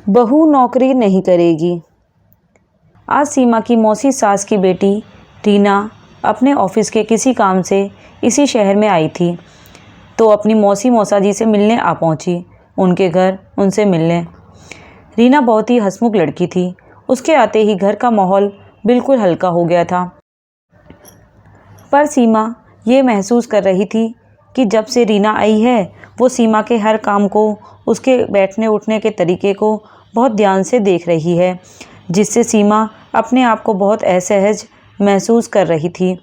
बहू नौकरी नहीं करेगी। आज सीमा की मौसी सास की बेटी रीना अपने ऑफिस के किसी काम से इसी शहर में आई थी, तो अपनी मौसी मौसा जी से मिलने आ पहुंची उनके घर उनसे मिलने। रीना बहुत ही हंसमुख लड़की थी। उसके आते ही घर का माहौल बिल्कुल हल्का हो गया था। पर सीमा ये महसूस कर रही थी कि जब से रीना आई है वो सीमा के हर काम को, उसके बैठने उठने के तरीके को बहुत ध्यान से देख रही है, जिससे सीमा अपने आप को बहुत असहज महसूस कर रही थी।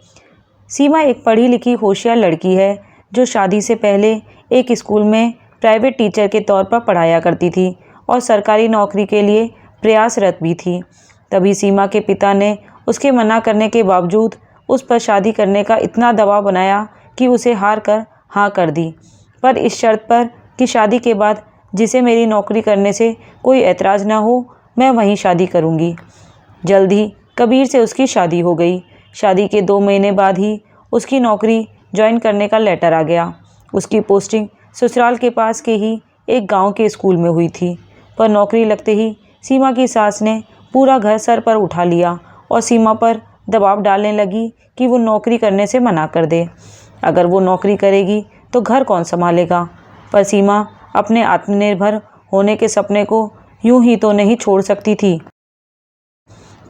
सीमा एक पढ़ी लिखी होशियार लड़की है जो शादी से पहले एक स्कूल में प्राइवेट टीचर के तौर पर पढ़ाया करती थी और सरकारी नौकरी के लिए प्रयासरत भी थी। तभी सीमा के पिता ने उसके मना करने के बावजूद उस पर शादी करने का इतना दबाव बनाया कि उसे हार कर हाँ कर दी, पर इस शर्त पर कि शादी के बाद जिसे मेरी नौकरी करने से कोई ऐतराज़ ना हो, मैं वहीं शादी करूँगी। जल्द ही कबीर से उसकी शादी हो गई। शादी के 2 महीने बाद ही उसकी नौकरी ज्वाइन करने का लेटर आ गया। उसकी पोस्टिंग ससुराल के पास के ही एक गांव के स्कूल में हुई थी, पर नौकरी लगते ही सीमा की सास ने पूरा घर सर पर उठा लिया और सीमा पर दबाव डालने लगी कि वो नौकरी करने से मना कर दे। अगर वो नौकरी करेगी तो घर कौन संभालेगा। पर सीमा अपने आत्मनिर्भर होने के सपने को यूं ही तो नहीं छोड़ सकती थी,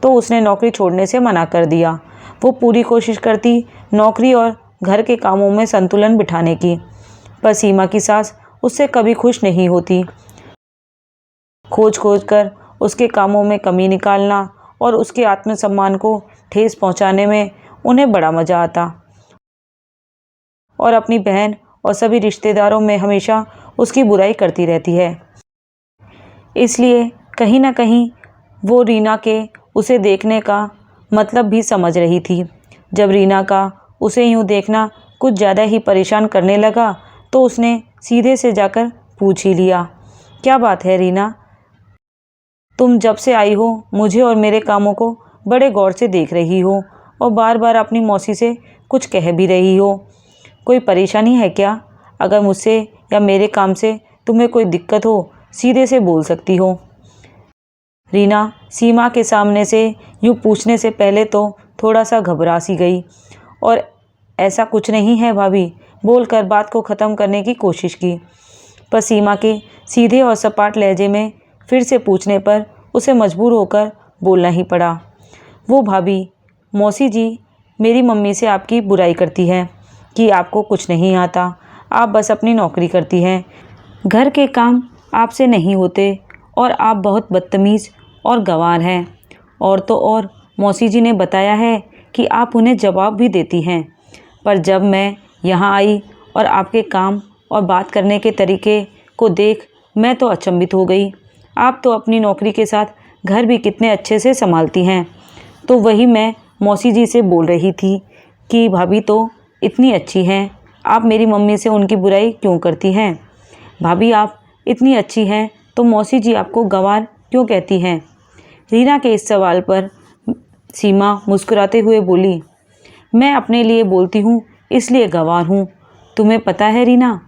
तो उसने नौकरी छोड़ने से मना कर दिया। वो पूरी कोशिश करती नौकरी और घर के कामों में संतुलन बिठाने की, पर सीमा की सास उससे कभी खुश नहीं होती। खोज खोज कर उसके कामों में कमी निकालना और उसके आत्मसम्मान को ठेस पहुंचाने में उन्हें बड़ा मज़ा आता, और अपनी बहन और सभी रिश्तेदारों में हमेशा उसकी बुराई करती रहती है। इसलिए कहीं ना कहीं वो रीना के उसे देखने का मतलब भी समझ रही थी। जब रीना का उसे यूं देखना कुछ ज़्यादा ही परेशान करने लगा तो उसने सीधे से जाकर पूछ ही लिया, क्या बात है रीना, तुम जब से आई हो मुझे और मेरे कामों को बड़े गौर से देख रही हो और बार बार अपनी मौसी से कुछ कह भी रही हो। कोई परेशानी है क्या? अगर मुझसे या मेरे काम से तुम्हें कोई दिक्कत हो, सीधे से बोल सकती हो। रीना सीमा के सामने से यूँ पूछने से पहले तो थोड़ा सा घबरा सी गई और ऐसा कुछ नहीं है भाभी बोलकर बात को ख़त्म करने की कोशिश की, पर सीमा के सीधे और सपाट लहजे में फिर से पूछने पर उसे मजबूर होकर बोलना ही पड़ा। वो भाभी, मौसी जी मेरी मम्मी से आपकी बुराई करती है कि आपको कुछ नहीं आता, आप बस अपनी नौकरी करती हैं, घर के काम आपसे नहीं होते और आप बहुत बदतमीज़ और गंवार हैं। और तो और मौसी जी ने बताया है कि आप उन्हें जवाब भी देती हैं। पर जब मैं यहाँ आई और आपके काम और बात करने के तरीके को देख मैं तो अचंभित हो गई। आप तो अपनी नौकरी के साथ घर भी कितने अच्छे से संभालती हैं। तो वही मैं मौसी जी से बोल रही थी कि भाभी तो इतनी अच्छी हैं, आप मेरी मम्मी से उनकी बुराई क्यों करती हैं? भाभी आप इतनी अच्छी हैं तो मौसी जी आपको गंवार क्यों कहती हैं? रीना के इस सवाल पर सीमा मुस्कुराते हुए बोली, मैं अपने लिए बोलती हूँ इसलिए गंवार हूँ। तुम्हें पता है रीना,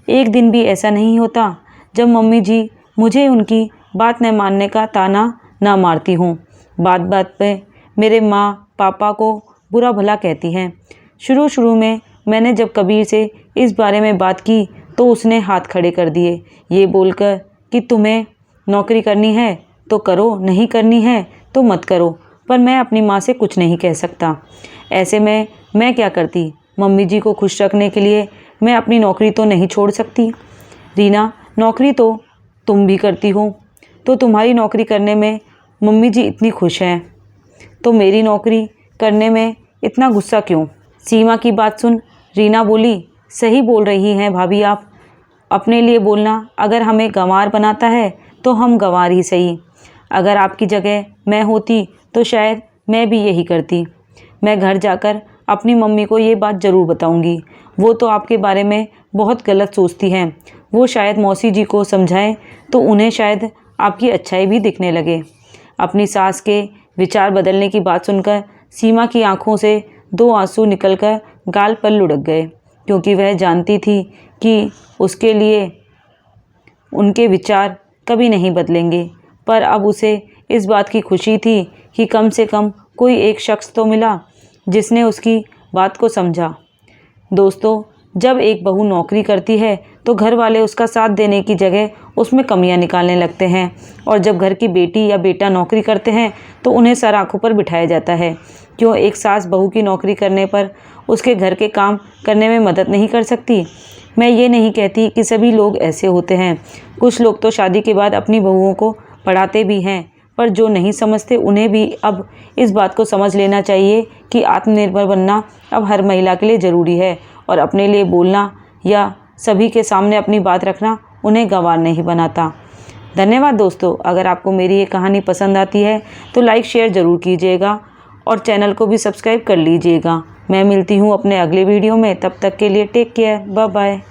एक दिन भी ऐसा नहीं होता जब मम्मी जी मुझे उनकी बात न मानने का ताना ना मारती हूँ। बात बात पे मेरे माँ पापा को बुरा भला कहती हैं। शुरू में मैंने जब कबीर से इस बारे में बात की तो उसने हाथ खड़े कर दिए, ये बोलकर कि तुम्हें नौकरी करनी है तो करो, नहीं करनी है तो मत करो, पर मैं अपनी माँ से कुछ नहीं कह सकता। ऐसे में मैं क्या करती? मम्मी जी को खुश रखने के लिए मैं अपनी नौकरी तो नहीं छोड़ सकती। रीना, नौकरी तो तुम भी करती हो, तो तुम्हारी नौकरी करने में मम्मी जी इतनी खुश हैं, तो मेरी नौकरी करने में इतना गुस्सा क्यों? सीमा की बात सुन रीना बोली, सही बोल रही हैं भाभी आप, अपने लिए बोलना अगर हमें गंवार बनाता है तो हम गंवार ही सही। अगर आपकी जगह मैं होती तो शायद मैं भी यही करती। मैं घर जाकर अपनी मम्मी को ये बात ज़रूर बताऊंगी। वो तो आपके बारे में बहुत गलत सोचती हैं। वो शायद मौसी जी को समझाएं तो उन्हें शायद आपकी अच्छाई भी दिखने लगे। अपनी सास के विचार बदलने की बात सुनकर सीमा की आंखों से 2 आंसू निकलकर गाल पर लुढ़क गए, क्योंकि वह जानती थी कि उसके लिए उनके विचार कभी नहीं बदलेंगे। पर अब उसे इस बात की खुशी थी कि कम से कम कोई एक शख्स तो मिला जिसने उसकी बात को समझा। दोस्तों, जब एक बहू नौकरी करती है तो घर वाले उसका साथ देने की जगह उसमें कमियां निकालने लगते हैं, और जब घर की बेटी या बेटा नौकरी करते हैं तो उन्हें सर आंखों पर बिठाया जाता है। क्यों एक सास बहू की नौकरी करने पर उसके घर के काम करने में मदद नहीं कर सकती? मैं ये नहीं कहती कि सभी लोग ऐसे होते हैं। कुछ लोग तो शादी के बाद अपनी बहुओं को पढ़ाते भी हैं, पर जो नहीं समझते उन्हें भी अब इस बात को समझ लेना चाहिए कि आत्मनिर्भर बनना अब हर महिला के लिए ज़रूरी है, और अपने लिए बोलना या सभी के सामने अपनी बात रखना उन्हें गंवार नहीं बनाता। धन्यवाद दोस्तों। अगर आपको मेरी ये कहानी पसंद आती है तो लाइक शेयर ज़रूर कीजिएगा और चैनल को भी सब्सक्राइब कर लीजिएगा। मैं मिलती हूँ अपने अगले वीडियो में। तब तक के लिए टेक केयर, बाय बाय।